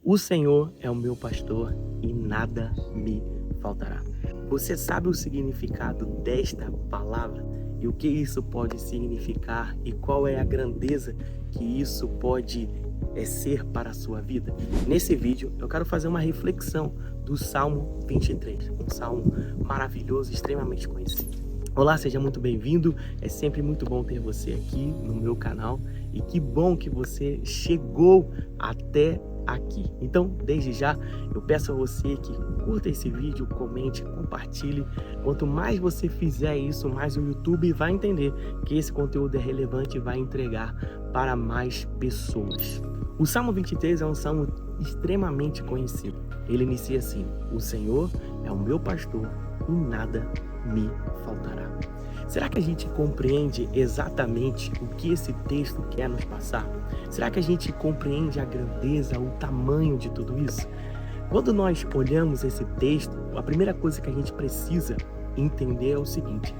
O Senhor é o meu pastor e nada me faltará. Você sabe o significado desta palavra e o que isso pode significar e qual é a grandeza que isso pode ser para a sua vida? Nesse vídeo eu quero fazer uma reflexão do Salmo 23, um salmo maravilhoso, extremamente conhecido. Olá, seja muito bem-vindo, é sempre muito bom ter você aqui no meu canal e que bom que você chegou até aqui. Então, desde já, eu peço a você que curta esse vídeo, comente, compartilhe. Quanto mais você fizer isso, mais o YouTube vai entender que esse conteúdo é relevante e vai entregar para mais pessoas. O Salmo 23 é um salmo extremamente conhecido. Ele inicia assim: o Senhor é o meu pastor e nada me faltará. Será que a gente compreende exatamente o que esse texto quer nos passar? Será que a gente compreende a grandeza, o tamanho de tudo isso? Quando nós olhamos esse texto, a primeira coisa que a gente precisa entender é o seguinte: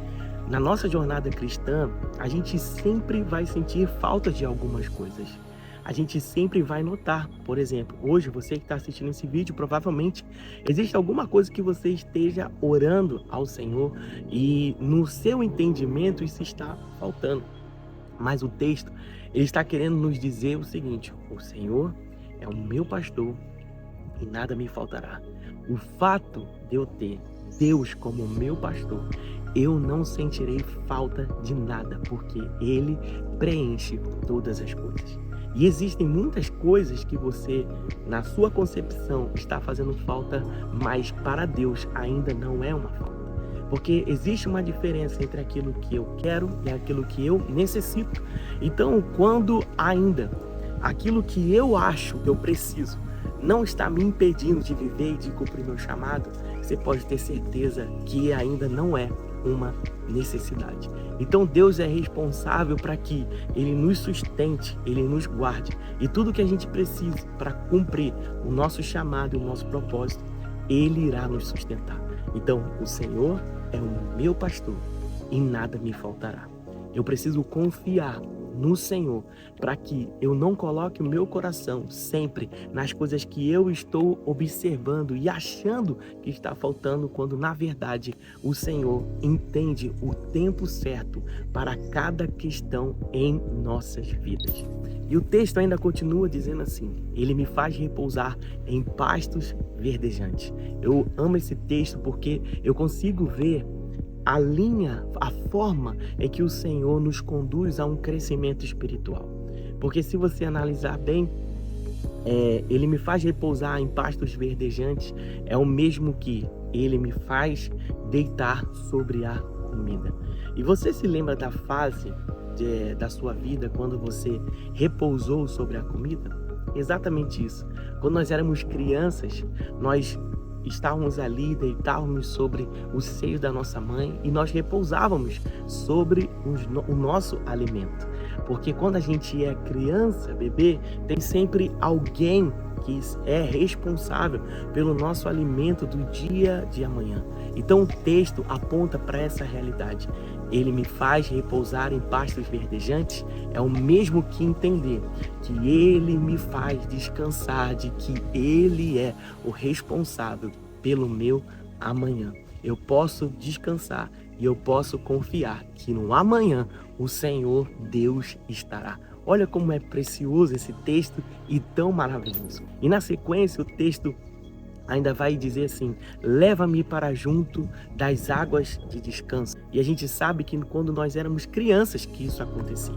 na nossa jornada cristã, a gente sempre vai sentir falta de algumas coisas. A gente sempre vai notar, por exemplo, hoje você que está assistindo esse vídeo, provavelmente existe alguma coisa que você esteja orando ao Senhor e no seu entendimento isso está faltando. Mas o texto, ele está querendo nos dizer o seguinte: o Senhor é o meu pastor e nada me faltará. O fato de eu ter Deus como meu pastor, eu não sentirei falta de nada, porque Ele preenche todas as coisas. E existem muitas coisas que você, na sua concepção, está fazendo falta, mas para Deus ainda não é uma falta. Porque existe uma diferença entre aquilo que eu quero e aquilo que eu necessito. Então, quando ainda aquilo que eu acho que eu preciso não está me impedindo de viver e de cumprir meu chamado, você pode ter certeza que ainda não é uma necessidade. Então Deus é responsável para que Ele nos sustente, Ele nos guarde. E tudo que a gente precisa para cumprir o nosso chamado e o nosso propósito, Ele irá nos sustentar. Então o Senhor é o meu pastor e nada me faltará. Eu preciso confiar no Senhor para que eu não coloque o meu coração sempre nas coisas que eu estou observando e achando que está faltando, quando na verdade o Senhor entende o tempo certo para cada questão em nossas vidas. E o texto ainda continua dizendo assim: Ele me faz repousar em pastos verdejantes. Eu amo esse texto porque eu consigo ver a linha, a forma em que o Senhor nos conduz a um crescimento espiritual. Porque se você analisar bem, Ele me faz repousar em pastos verdejantes, é o mesmo que Ele me faz deitar sobre a comida. E você se lembra da fase da sua vida quando você repousou sobre a comida? Exatamente isso. Quando nós éramos crianças, nós estávamos ali, deitávamos sobre o seio da nossa mãe e nós repousávamos sobre o nosso alimento. Porque quando a gente é criança, bebê, tem sempre alguém que é responsável pelo nosso alimento do dia de amanhã. Então o texto aponta para essa realidade. Ele me faz repousar em pastos verdejantes, é o mesmo que entender que Ele me faz descansar, de que Ele é o responsável pelo meu amanhã. Eu posso descansar e eu posso confiar que no amanhã o Senhor Deus estará. Olha como é precioso esse texto e tão maravilhoso. E na sequência o texto ainda vai dizer assim: leva-me para junto das águas de descanso. E a gente sabe que quando nós éramos crianças que isso acontecia.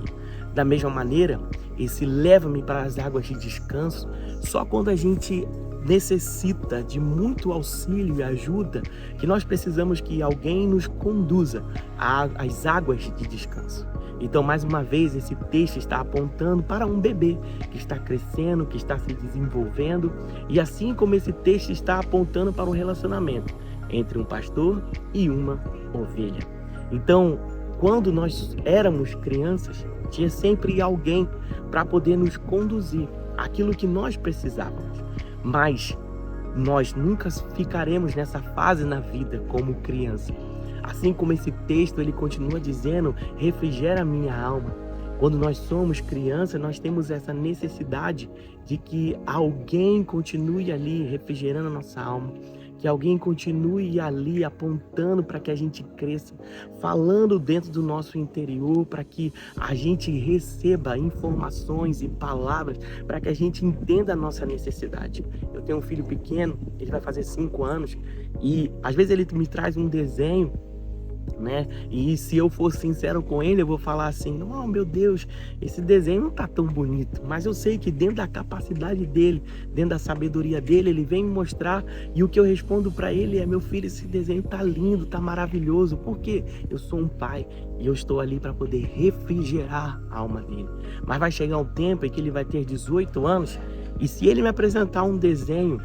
Da mesma maneira, esse leva-me para as águas de descanso, só quando a gente necessita de muito auxílio e ajuda, que nós precisamos que alguém nos conduza às águas de descanso. Então, mais uma vez, esse texto está apontando para um bebê que está crescendo, que está se desenvolvendo, e assim como esse texto está apontando para um relacionamento entre um pastor e uma ovelha. Então, quando nós éramos crianças, tinha sempre alguém para poder nos conduzir àquilo que nós precisávamos. Mas nós nunca ficaremos nessa fase na vida como criança. Assim como esse texto ele continua dizendo: refrigera a minha alma, Quando nós somos crianças, nós temos essa necessidade de que alguém continue ali refrigerando a nossa alma, que alguém continue ali apontando para que a gente cresça, falando dentro do nosso interior, para que a gente receba informações e palavras, para que a gente entenda a nossa necessidade. Eu tenho um filho pequeno, ele vai fazer 5 anos, e às vezes ele me traz um desenho, né? E se eu for sincero com ele, eu vou falar assim: oh meu Deus, esse desenho não tá tão bonito, mas eu sei que dentro da capacidade dele, dentro da sabedoria dele, ele vem me mostrar, e o que eu respondo para ele é: meu filho, esse desenho tá lindo, tá maravilhoso. Por quê? Eu sou um pai e eu estou ali para poder refrigerar a alma dele. Mas vai chegar um tempo em que ele vai ter 18 anos, e se ele me apresentar um desenho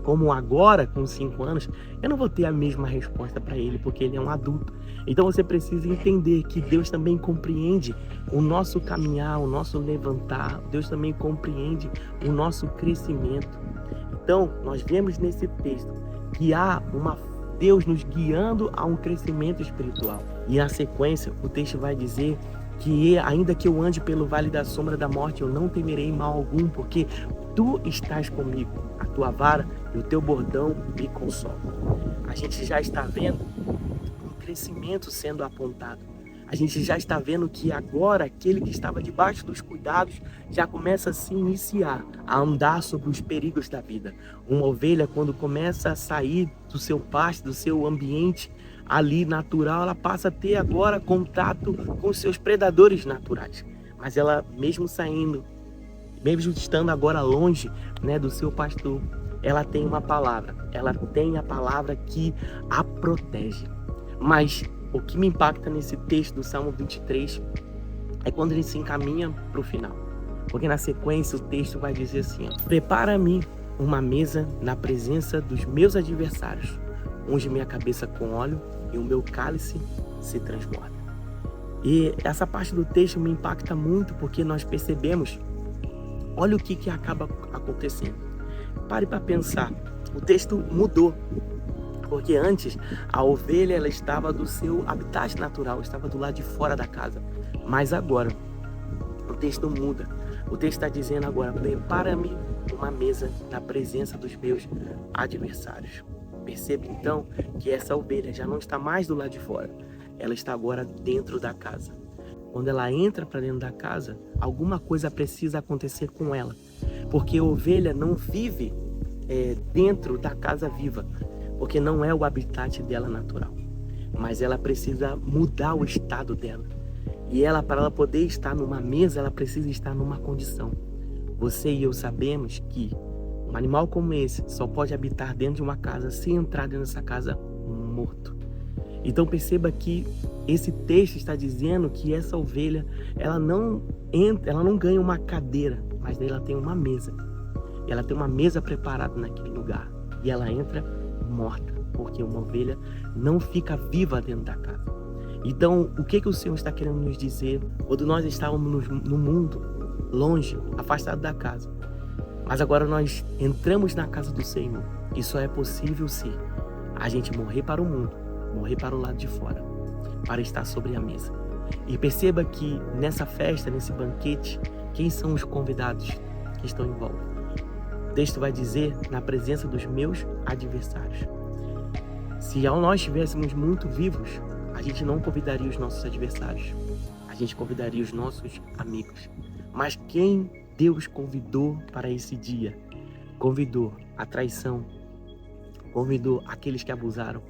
como agora, com 5 anos, eu não vou ter a mesma resposta para ele, porque ele é um adulto. Então você precisa entender que Deus também compreende o nosso caminhar, o nosso levantar. Deus também compreende o nosso crescimento. Então, nós vemos nesse texto que há Deus nos guiando a um crescimento espiritual. E na sequência, o texto vai dizer que ainda que eu ande pelo vale da sombra da morte, eu não temerei mal algum, porque tu estás comigo. A tua vara e o teu bordão me consolam. A gente já está vendo um crescimento sendo apontado. A gente já está vendo que agora aquele que estava debaixo dos cuidados já começa a se iniciar a andar sobre os perigos da vida. Uma ovelha, quando começa a sair do seu pasto, do seu ambiente ali natural, ela passa a ter agora contato com os seus predadores naturais. Mas ela, mesmo saindo, mesmo estando agora longe, né, do seu pastor, ela tem uma palavra. Ela tem a palavra que a protege. Mas o que me impacta nesse texto do Salmo 23 é quando ele se encaminha para o final. Porque na sequência o texto vai dizer assim: prepara-me uma mesa na presença dos meus adversários. Unge minha cabeça com óleo e o meu cálice se transborda. E essa parte do texto me impacta muito, porque nós percebemos, olha o que acaba acontecendo. Pare para pensar, o texto mudou, porque antes a ovelha ela estava do seu habitat natural, estava do lado de fora da casa, mas agora o texto muda. O texto está dizendo agora: prepara-me uma mesa na presença dos meus adversários. Perceba então que essa ovelha já não está mais do lado de fora, ela está agora dentro da casa. Quando ela entra para dentro da casa, alguma coisa precisa acontecer com ela, porque a ovelha não vive dentro da casa viva, porque não é o habitat dela natural, mas ela precisa mudar o estado dela. E ela, para ela poder estar numa mesa, ela precisa estar numa condição. Você e eu sabemos que um animal como esse só pode habitar dentro de uma casa se entrar dentro dessa casa morto. Então perceba que esse texto está dizendo que essa ovelha, ela não ganha uma cadeira, mas ela tem uma mesa. E ela tem uma mesa preparada naquele lugar. E ela entra morta, porque uma ovelha não fica viva dentro da casa. Então, o que o Senhor está querendo nos dizer quando nós estávamos no mundo, longe, afastado da casa? Mas agora nós entramos na casa do Senhor. E só é possível se a gente morrer para o mundo, morrer para o lado de fora, para estar sobre a mesa. E perceba que nessa festa, nesse banquete, quem são os convidados que estão em volta? O texto vai dizer: na presença dos meus adversários. Se nós estivéssemos muito vivos, a gente não convidaria os nossos adversários, a gente convidaria os nossos amigos. Mas quem Deus convidou para esse dia? Convidou a traição, convidou aqueles que abusaram,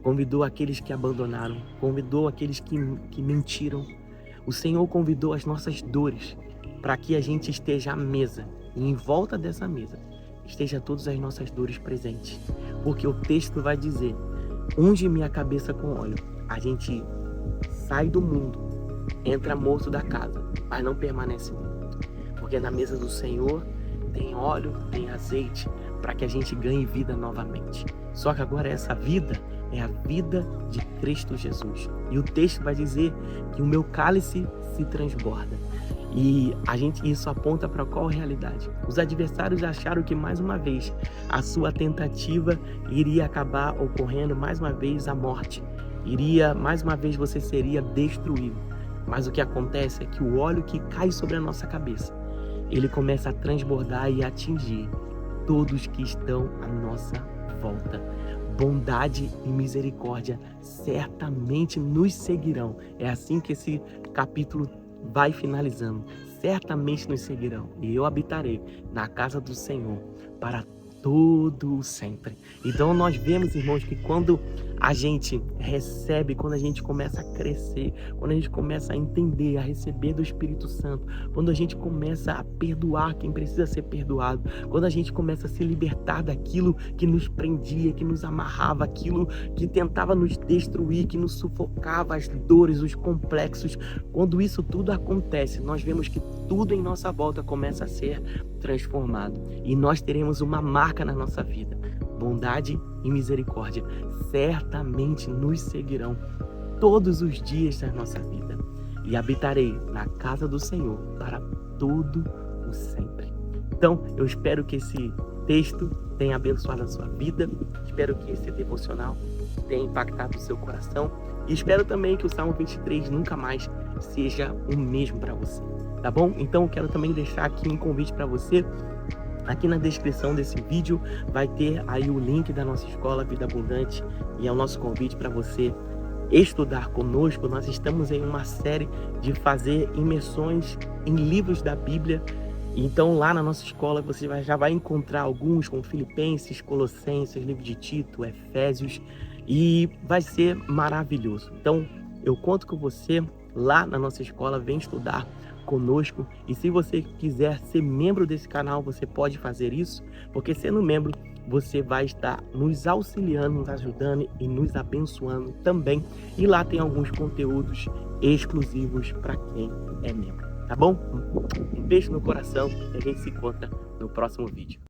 convidou aqueles que abandonaram, convidou aqueles que mentiram. O Senhor convidou as nossas dores para que a gente esteja à mesa, e em volta dessa mesa esteja todas as nossas dores presentes. Porque o texto vai dizer: unge minha cabeça com óleo. A gente sai do mundo, entra morto da casa, mas não permanece morto. Porque na mesa do Senhor tem óleo, tem azeite, para que a gente ganhe vida novamente. Só que agora essa vida é a vida de Cristo Jesus. E o texto vai dizer que o meu cálice se transborda. E isso aponta para qual realidade? Os adversários acharam que mais uma vez a sua tentativa iria acabar ocorrendo mais uma vez a morte. Mais uma vez você seria destruído. Mas o que acontece é que o óleo que cai sobre a nossa cabeça, ele começa a transbordar e atingir todos que estão à nossa volta. Bondade e misericórdia certamente nos seguirão. É assim que esse capítulo vai finalizando. Certamente nos seguirão. E eu habitarei na casa do Senhor para todo o sempre. Então nós vemos, irmãos, que quando a gente recebe, quando a gente começa a crescer, quando a gente começa a entender, a receber do Espírito Santo, quando a gente começa a perdoar quem precisa ser perdoado, quando a gente começa a se libertar daquilo que nos prendia, que nos amarrava, aquilo que tentava nos destruir, que nos sufocava, as dores, os complexos, quando isso tudo acontece, nós vemos que tudo em nossa volta começa a ser transformado e nós teremos uma marca na nossa vida. Bondade e misericórdia certamente nos seguirão todos os dias da nossa vida e habitarei na casa do Senhor para todo o sempre. Então, eu espero que esse texto tenha abençoado a sua vida, espero que esse devocional tenha impactado o seu coração e espero também que o Salmo 23 nunca mais seja o mesmo para você, tá bom? Então, eu quero também deixar aqui um convite para você. Aqui na descrição desse vídeo vai ter aí o link da nossa escola Vida Abundante e é o nosso convite para você estudar conosco. Nós estamos em uma série de fazer imersões em livros da Bíblia. Então lá na nossa escola você já vai encontrar alguns como Filipenses, Colossenses, livro de Tito, Efésios e vai ser maravilhoso. Então eu conto com você lá na nossa escola, vem estudar conosco e se você quiser ser membro desse canal, você pode fazer isso, porque sendo membro, você vai estar nos auxiliando, nos ajudando e nos abençoando também. E lá tem alguns conteúdos exclusivos para quem é membro, tá bom? Um beijo no coração e a gente se encontra no próximo vídeo.